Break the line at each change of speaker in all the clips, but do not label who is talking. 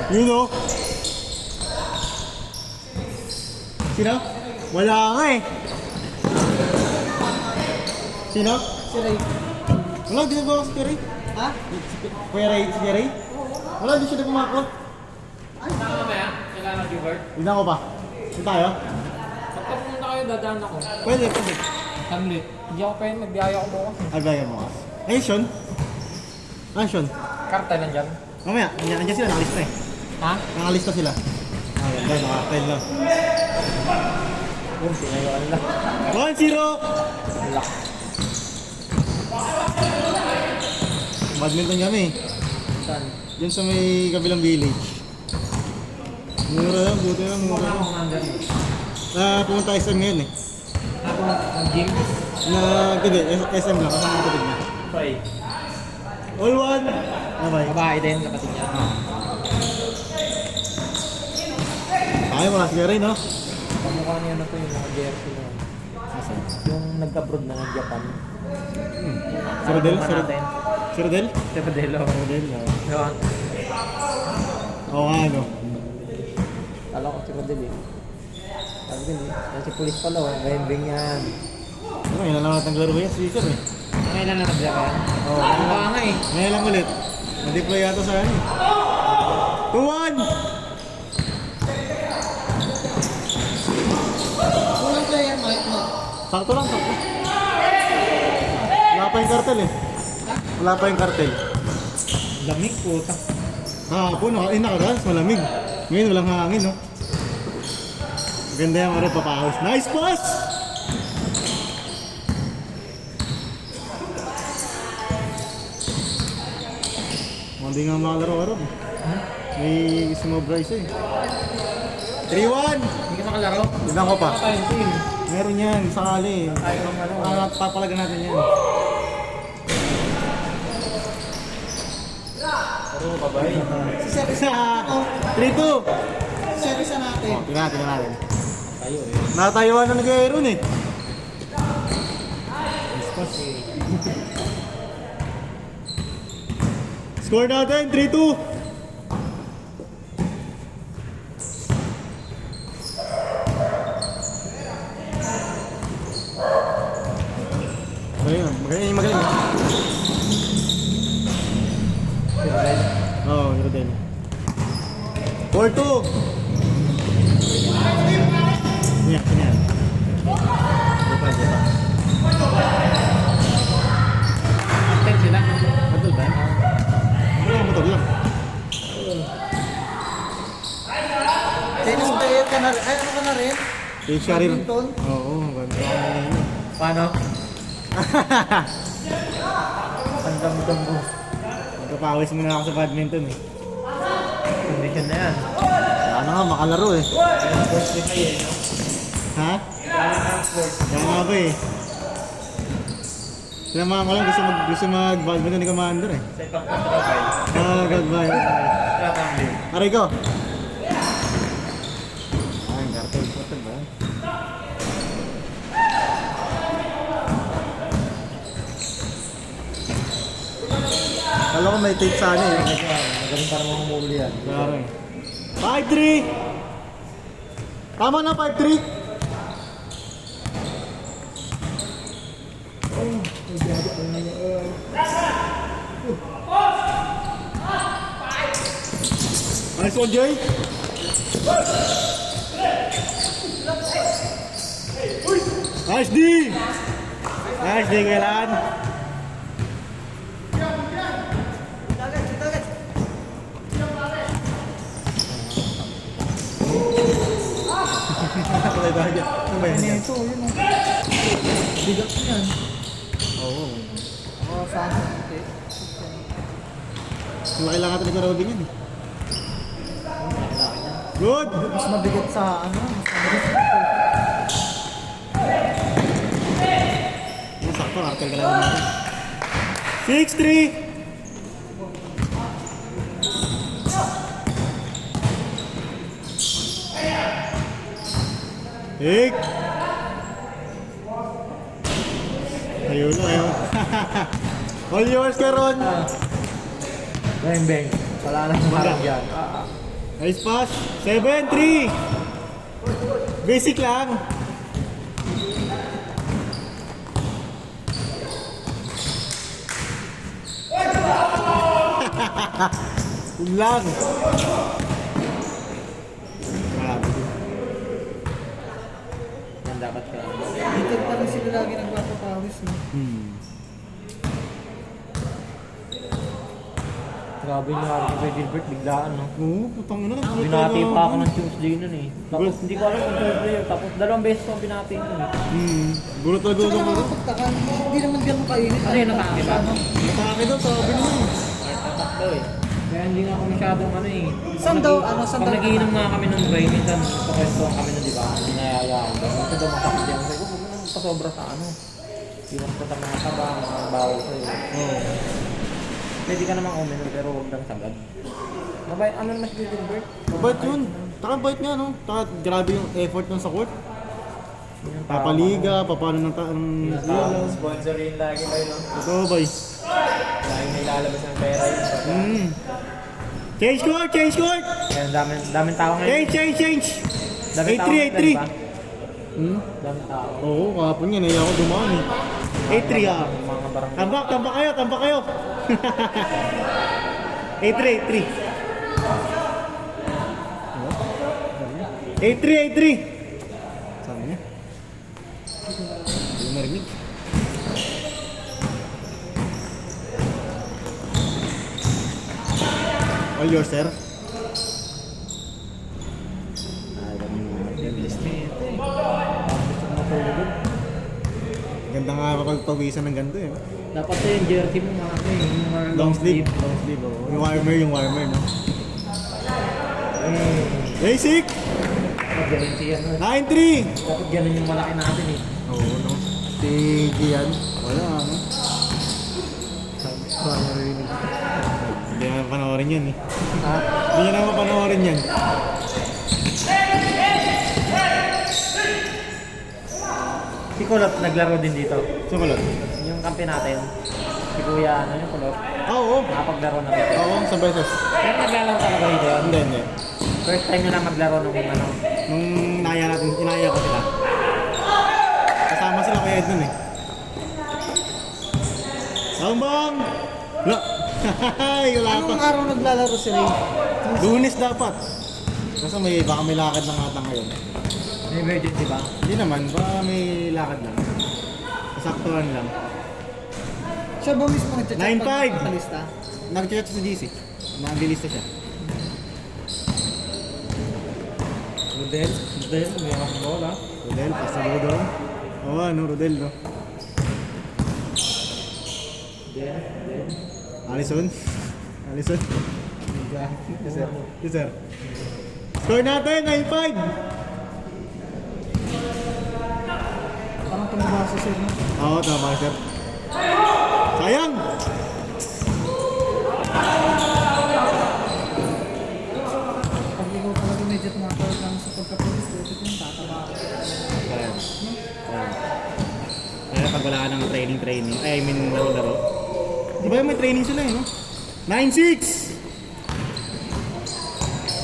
You know? Sino? Wala nga eh. Sino?
Si Ray.
Wala, di na ba si Ray?
Ha?
Kuya Ray, si Ray? Wala, di siya na pumakot.
Ay, mamaya. Kailangan mag-revert.
Tignan ko pa. Saan tayo?
Pagka pumunta kayo, dadaan ako.
Pwede, pwede.
Hamlet. Hindi ako pwede, magbiyaya ko bukas.
Ay, bagay mo ka. Ay, Sean? Ah, Sean?
Karta nandyan.
Mamaya, nandiyan sila, nakalista eh.
Ha?
Nakalista sila. Ah, ganda, naka-tile lang.
Yung pinayuan lang.
1-0!
Wala.
Badminton kami.
Saan?
Diyan sa may kabilang village. Mura lang, buti lang, mura
Mukha
lang.
akong nandyan.
Pumunta SM ngayon eh.
Ako, nag-gym.
Hindi, SM lang, kasama kapatid niya.
Try.
All one! Bye-bye.
Babae din, kapatid niya.
Ay, wala sila rin, no?
Pamukha niya na to yung mga jersey na. Yung nag-abroad na ng Japan.
Si Rodel?
Ano natin?
Si Rodel?
Si Rodelo.
Rodel, no?
Yun.
Oo nga, no?
Kala ko si Rodel eh. Sabi ko eh. Kasi pulis pala oh. Bembeng yan.
Ano, ilan lang natin laro yan, si Sir eh.
Ngayon lang nag-Japan.
Oo.
Mukha nga eh.
Ngayon lang ulit. Na-deploy yata sa ano eh. 2-1!
Unang player, Mike mo.
Sakto lang, sakto. Wala pa yung kartel eh. Wala pa yung kartel.
Lamig puta.
Kahapon, nakagalas, malamig. Ngayon, walang hangin, no? Ganda yung rin, papahos. Nice pass! Hindi nga makalaro-aro. May sumobra isa eh. 3-1!
Hindi ka makalaro?
Tignan ko pa.
Baka tayong team.
Meron yan, sakali eh.
Tayo ng ano.
Papalagan natin yan.
Paro ka ba eh?
Si Serisa! 3-2!
Service na natin.
Tingnan natin.
Tayo eh.
Natayuan na nag-aeron eh. Score natin, 3-2! Magaling, magaling. Oo, oh, pero din. 4-2! Yan, yan. Buka, buka.
Ten sila.
Betul ba? Motor lang.
Tennis player ka na rin. Ay, ano ka na rin?
Eh, siya rin.
Badminton?
Oo, ganda.
Paano? Pandam-dam mo.
Magpapawis muna ako sa badminton eh.
Condition na yan.
Ano nga, makalaro eh.
Sports din kayo eh.
Ha?
Kaya na sports.
Kaya nga ba eh. Sinamahan ko lang, gusto mag-badminton ni Commander eh.
Sa ibang patrabay.
Oh, goodbye.
Tatambling.
Aray ko. Ay, kartel. Kartel ba? Kala ko may tape sana eh.
Magaling para mga muli yan.
Klaro eh. 5-3! Tama na, 5-3! Nice one, Jay! Nice D! Nice D, kailan? Kulay dagat. Ano ba yan?
Ito, yun o. Bigat mo yan.
Oo.
Oo, saan? Okay.
Laki lang natin nag-roading yan eh. Good!
Mas mabigat sa ano? Mas mabigat sa
Yung sakto, arkel ka lang natin. 6-3! Hik! Ayun na, ayun. All yours, Karon!
Bang bang. Wala nang marang yan.
Nice pass. 7-3. Basic lang. Yun lang. Grabe.
Yan dapat ka.
Dito pa rin sila lagi nagpapapawis. No?
Grabe yung harap kay Gilbert, biglaan no.
Oo, putang ina.
Binati pa ako ng Tuesday nun eh. Tapos hindi ko alam kung Tuesday yun. Tapos dalawang beses ako binati nun eh.
Gulat talaga
Tsaka
ako.
nakakapagtaka, hindi naman ganun kainit.
Ano yun, natake ba?
Natake daw, sabi niya.
Tatlo eh. Kaya hindi nga ako masyadong ano eh.
Saan daw, ano, saan
Pag
daw-
nagiinom nga kami ng brain, minsan nagkakwentuhan kami nun, di ba? Ninayayaan ko. Minsan daw masakit yan. Sabi ko, huwag mo nang pasobra sa ano. Iwan ko sa mga taba, mga bawal sa'yo.
Oo.
Pwede ka namang uminom pero huwag lang sagad. Mabait, ano naman si Gilbert?
Mabait yun. Taka bait nga, no? Taka grabe yung effort nun sa court.
Yung tao,
Papaliga, papano ng bola.
Sponsorin lagi kayo, no?
Totoo, boy.
Lagi may lalabas ng pera yun.
Change court, change court!
Kaya daming tao ngayon.
Change!
Daming tao
8-3,
ngayon,
8-3.
di ba? Daming tao.
Oo, kahapon yan. Naiya ako dumaan eh. 8-3 ah.
Mga barangay.
Tambak kayo. 8-3. 8-3. Sabi niya. Hindi marinig. All yours, sir.
Bilis na ito eh.
Ganda nga pagpawisan ng ganito eh.
Dapat yung jersey mo mga ito eh. Yung mga
Long sleeve, oh. Yung warmer, no? Basic!
Ganun siya.
9-3!
Dapat ganun yung malaki natin eh.
Oo, no? Tigi yan. Wala, ano? Hindi naman panoorin yan eh.
Ha?
Hindi nyo naman panoorin yan.
Si Kulot naglaro din dito.
Sukulot.
Yung kampi natin. Si Kuya, ano yung Kulot?
Oo.
Nakapaglaro na dito.
Oo, sa beses.
Pero naglalaro talaga dito yun.
Hindi.
First time nyo lang maglaro nung ano.
Nung inaya ko sila. Kasama sila kay Ed nun eh. Bang! Wala. Wala pa.
Anong araw naglalaro si Ray?
Lunes dapat. Kasi baka may lakad lang ata ngayon.
May emergency ba?
Hindi naman, baka may lakad lang. Kasaktuhan lang.
Siya ba mismo nagchat-chat
9-5.
pag nakalista?
Nag-chat sa GC. Nabilista siya.
Rodel, may mga bola.
Rodel, pasa Rodel. Oo, ano, Rodel, no? Alison. Yes, sir. Yes, sir. Score natin, 9-5.
Parang tumaba si Sir, no?
Oo, tama, sir. Sayang!
Pag ikaw talaga medyo tumatawag lang sa pagkapulis, dito yung tataba.
Sayang. Kaya pag wala ka ng training. I mean, laro-laro. Di ba may training sila eh, no? 9-6!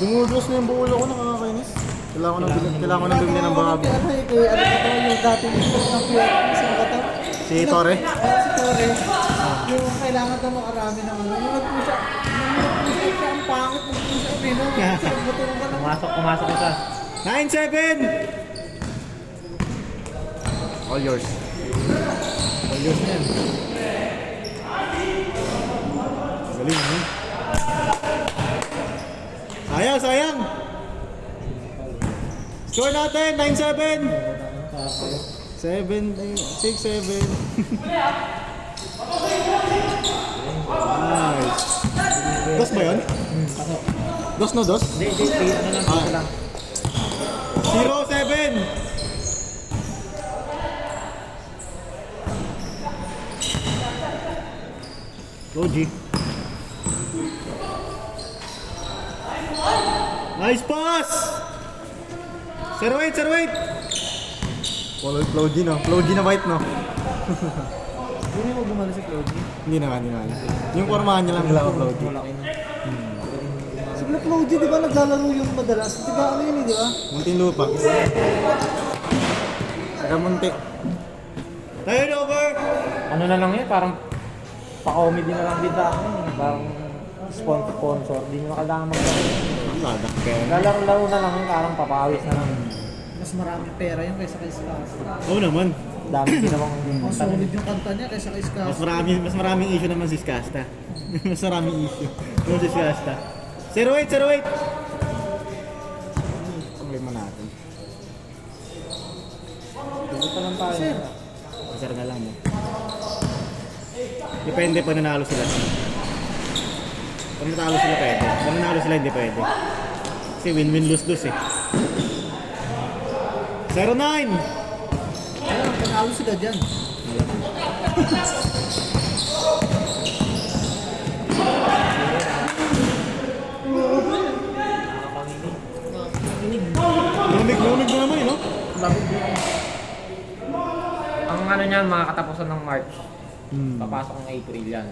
Dumudlos na yung buulo ko, nakakainis. Kailangan ko nang bumili ng bago.
Ano ito yung dating ng PRP sa Makataw?
Si Torre?
Si Torre. Yung kailangan daw makarami ng ano. Yung nag-push up. Siya ang pangit mag-push up eh, no? Butong ka lang.
Pumasok isa.
9-7! All yours. All yours yan. Galing, ha? Sayang! Score natin, 9-7! 6-7. Nice. Dos ba yun?
Pasok.
Dos no dos?
Hindi, ano lang, dito lang.
0-7! Go G. Nice pass! Sir wait! Follow Flow G, no? Flow G na white, no?
Hindi mo gumalo si Claude.
Hindi naman. Yung formahan niya lang nila ko Flow G.
Malaki na.
Si
Logi, di ba naglalaro yung madalas? Di ba ano yun eh, di ba?
Muntinlupa. Taga-munti. Tayo over!
Ano na lang yun, parang pa-comedy na lang din sa akin. Parang sponsor. Di nyo kailangan mag-laro.
Ladak kaya.
Lalaro na lang yun, parang papawis na lang.
Mas marami pera yun kaysa kay Skas.
Oo naman.
Dami din namang
Mas solid yung kanta niya kaysa kay Skas.
Mas maraming issue naman si Skasta. Mas maraming issue. Yung si Skasta. 08! Problema natin.
Dito pa lang tayo.
Sir.
Masar na lang mo. Depende pa nanalo sila. Pag natalo sila pwede. Pag nanalo sila hindi pwede. Kasi win-win lose-lose eh. 09!
Ayun, panalo sila dyan.
Lumig mo naman eh, no?
Ang ano niyan, mga katapusan ng March. Papasok ng April yan.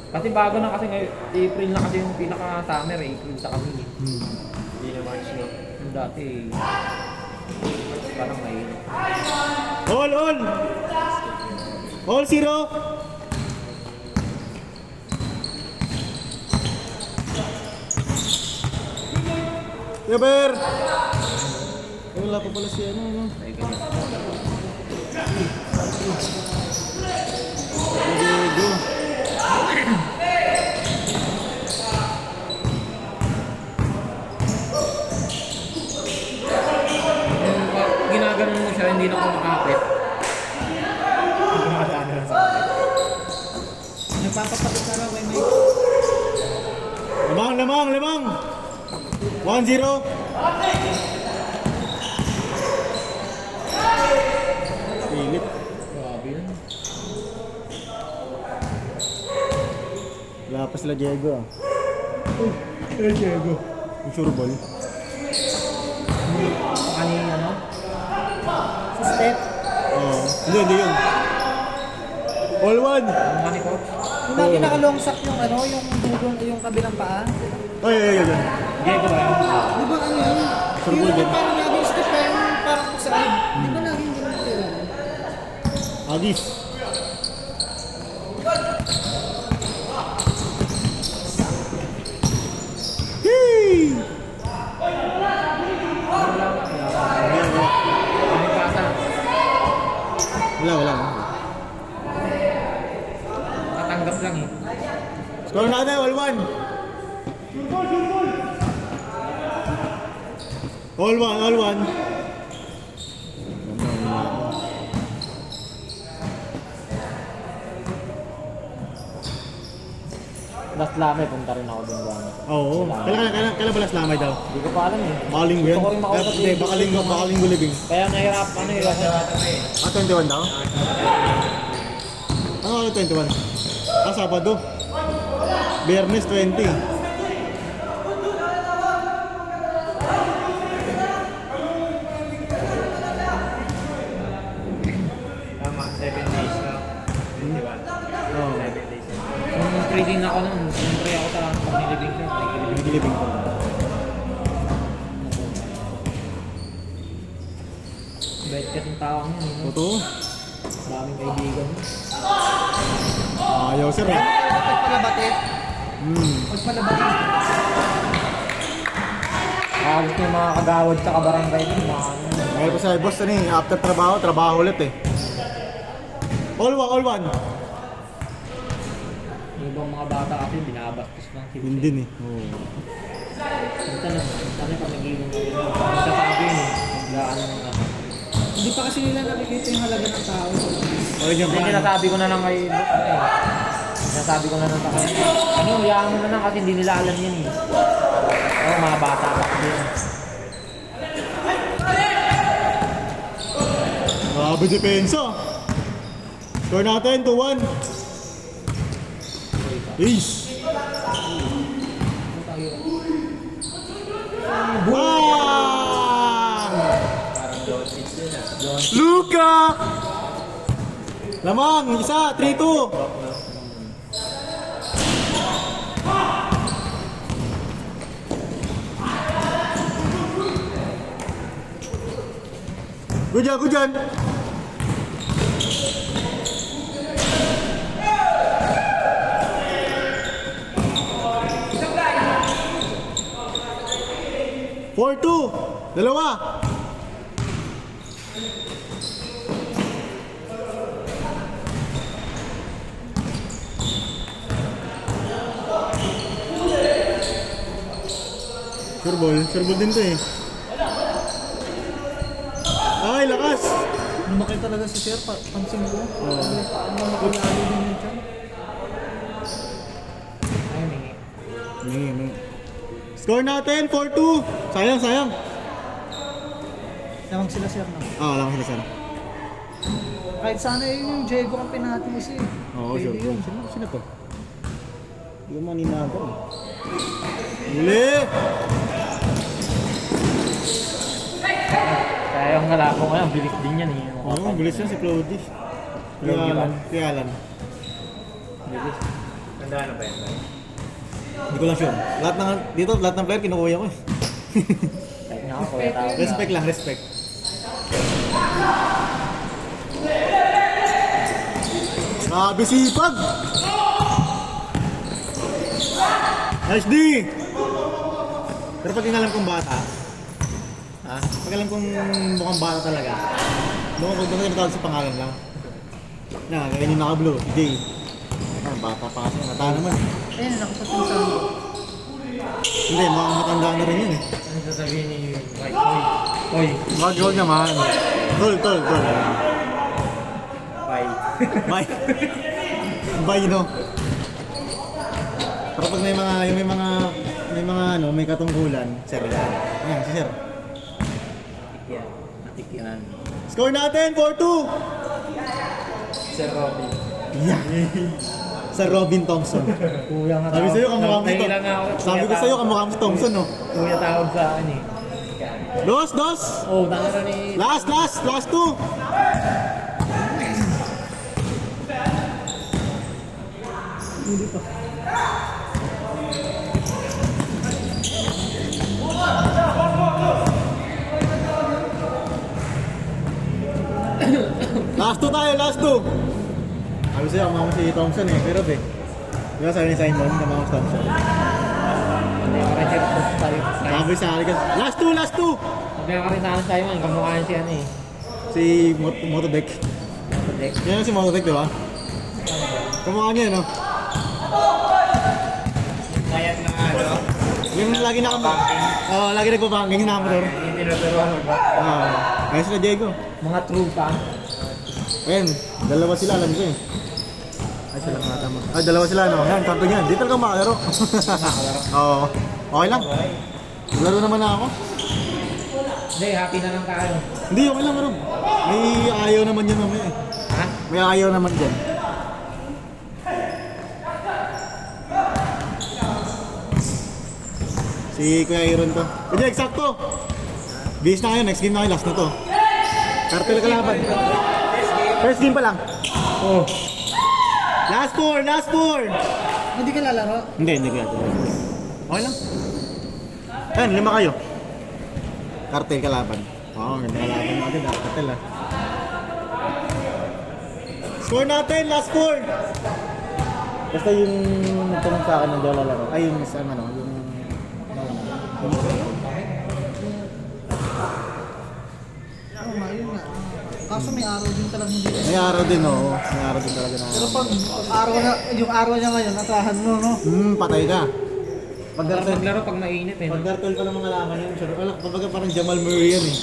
Kasi bago na kasi ngayon, April na kasi yung pinaka-summer, April sa kami. Hindi na March no. Yung dati, March parang may
All! All zero! Yaber! Ay, wala pa pala si ano.
may ganyan.
Diego.
Yung pag ginaganon mo siya, hindi na ako makakapit.
Nagpapapakit na raw kay Mike.
Lamang! 1-0. Init.
Grabe yun.
Wala pa sila Diego ah. Diego. Yung sure ball.
Kanina ano?
Sa step.
Oo. Hindi yun. All one.
Ang mani coach.
Yung lagi nakalong sack yung ano, yung dugong, yung kabilang paa.
Ay.
Diego ba yun?
Di ba ano yun?
Sure
Yung
ball din.
parang laging step pa yung parang sa side. Di ba laging ganun sila?
Agis. Hey!
May pasa.
Wala.
Katanggap lang eh.
Score natin, all one. All one.
Last lamay, punta rin ako dun gano'n.
Oo. Kailan pala lamay daw?
Hindi ko pa alam eh.
Baka linggo yan.
Gusto ko rin makausap
Hindi,
yung-
baka linggo libing.
Kaya nahirap, ano yun?
21 daw? Ano 21? Sabado. Biyernes 20.
Tama, 7 days na. Di ba?
Oo.
7 days. Nung trading ako nun, siyempre ako sa pag nilibing siya, nilibing.
Nagilibing ko.
Bait kasing tao niya, no?
Totoo.
Maraming kaibigan.
Ayaw sir ah.
Pag palabatit. Pag palabatit.
Halos yung mga kagawad sa kabarangay din, mga ano.
Ngayon ko sa boss ano eh, after trabaho ulit eh. All one.
Yung ibang mga bata kasi binabastos ng sila.
Yun din eh. Oo.
Sana pag nag-iinom na rin. Magsasabi yun eh. Magdaan ng ano.
Hindi pa kasi nila nakikita yung halaga ng tao.
Okay dyan
Hindi,
pa.
sinasabi ko na lang kay Boss ano eh. Sinasabi ko na lang sa kanya. Ano, hayaan mo na lang kasi hindi nila alam yan eh. Oo, mga bata pa kasi.
Grabe depensa. Score natin 2-1. Ace. Bang! Luka! Lamang, isa, 3-2. Good dyan. Four, two. Dalawa. Sure ball din to eh. Ay, lakas!
Lumaki talaga si Sir, pansin ko. Makulalo din yun siya.
Ay, mingi.
May. Score natin, 4-2. Sayang.
Lamang sila Sir na.
Lang sila sana.
Kahit sana yun yung Diego ang pinatis eh.
Oo,
Pwede
sure.
yun.
Sino to? Hindi ko maninago eh. Huli!
Kaya yung nalako ko yan, bilis din yan eh.
Oo, bilis yan si Claudie. Kaya Alan.
Bilis. Tandaan na ba yan?
Hindi ko lang sure. Lahat ng player kinukuha ko eh.
Kahit nga ako, kuya tawag na.
Respect lang, respect. Grabe sipag! Nice D! Pero pag alam kong bata, pag alam kong mukhang bata talaga, doon ko natawag sa pangalan lang. Ganyan yung naka-blue, si Jay. Bata pa kasi, mata naman.
Ayun, nakapatin sa ano.
Hindi, mukhang matanda na rin yun eh.
Ano sasabihin ni Mike? Oy.
Wag naman. Tol.
Bye.
Bye. Bye, no? Pero pag may katungkulan, sir, yan. Ayan, si sir.
Atik yan.
Score natin, 4-2!
Sir Robin.
Yeah. Sa Robin Thompson.
Kuya nga
Sabi sa'yo, kamukha mo ito.
Nahilang nga ako.
Sabi ko sa'yo, kamukha mo si Thompson, no?
Kuya tawag sa akin eh.
Dos!
Oh, tanga na ni...
Last two! Last two! Sabi sa'yo, kamukha mo si Thompson eh, pero di ba sabi ni Simon, kamukha mo si Thompson?
Hindi ako rin sa'yo.
Sabi sa akin, last two!
Sabi ako rin sa akin, kamukha niya siya eh.
Si Motodeck.
Deck.
Yan si Motodeck, di ba? Kamukha niya, no?
Kaya na ano?
Yung lagi lagi nagpabanking yung number.
Hindi tinuturuan mo ba?
Ayun sila Diego.
Mga trupa.
Ayun, dalawa sila, alam ko eh. Ay, sila nga tama. Ay, dalawa sila, no? Yan, kanto niyan. Dito lang makalaro. Oo. Okay lang. Laro naman na ako.
Hindi, happy na lang tayo.
Hindi, okay lang, Rob. May ayaw naman yan mamaya eh.
Ha?
May ayaw naman dyan. Si Kuya Aaron to. Hindi, eksakto! Bihis na kayo, next game na kayo, last na to. Cartel kalaban. First game pa lang.
Oh.
Last four!
Hindi ka lalaro?
Hindi ko yata. Okay lang. Ayan, 5 kayo. Cartel kalaban. Wow, ganda kalaban natin. Cartel ah. Score natin, last 4! Basta yung nagtanong sa akin ng dala laro. Ay, yung isa ano, yung...
Oo nga, yun nga. Kaso may araw din talaga hindi.
May araw din, oo. May araw din talaga na.
Pero pag yung araw niya ngayon, asahan mo, no?
Patay ka. Pag
Maglaro pag mainit eh.
Pag cartel pa ng mga laman yan, sure. Wala, kumbaga parang Jamal Murray yan eh.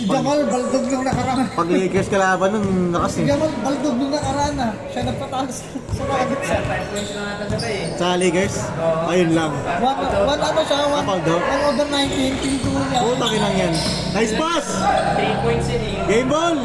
Si Jamal, baldog nung nakaraan.
Pag Lakers kalaban nun, lakas
Si
eh.
Jamal, baldog nung nakaraan na. Siya nagpataas sa rabbit sa
5 points na natin sa eh.
Sa Lakers, ayun lang.
One ano siya,
Kapag daw?
one over 19, team 2 niya.
Puta kinang yan. Nice pass!
3 points yun eh.
Game ball!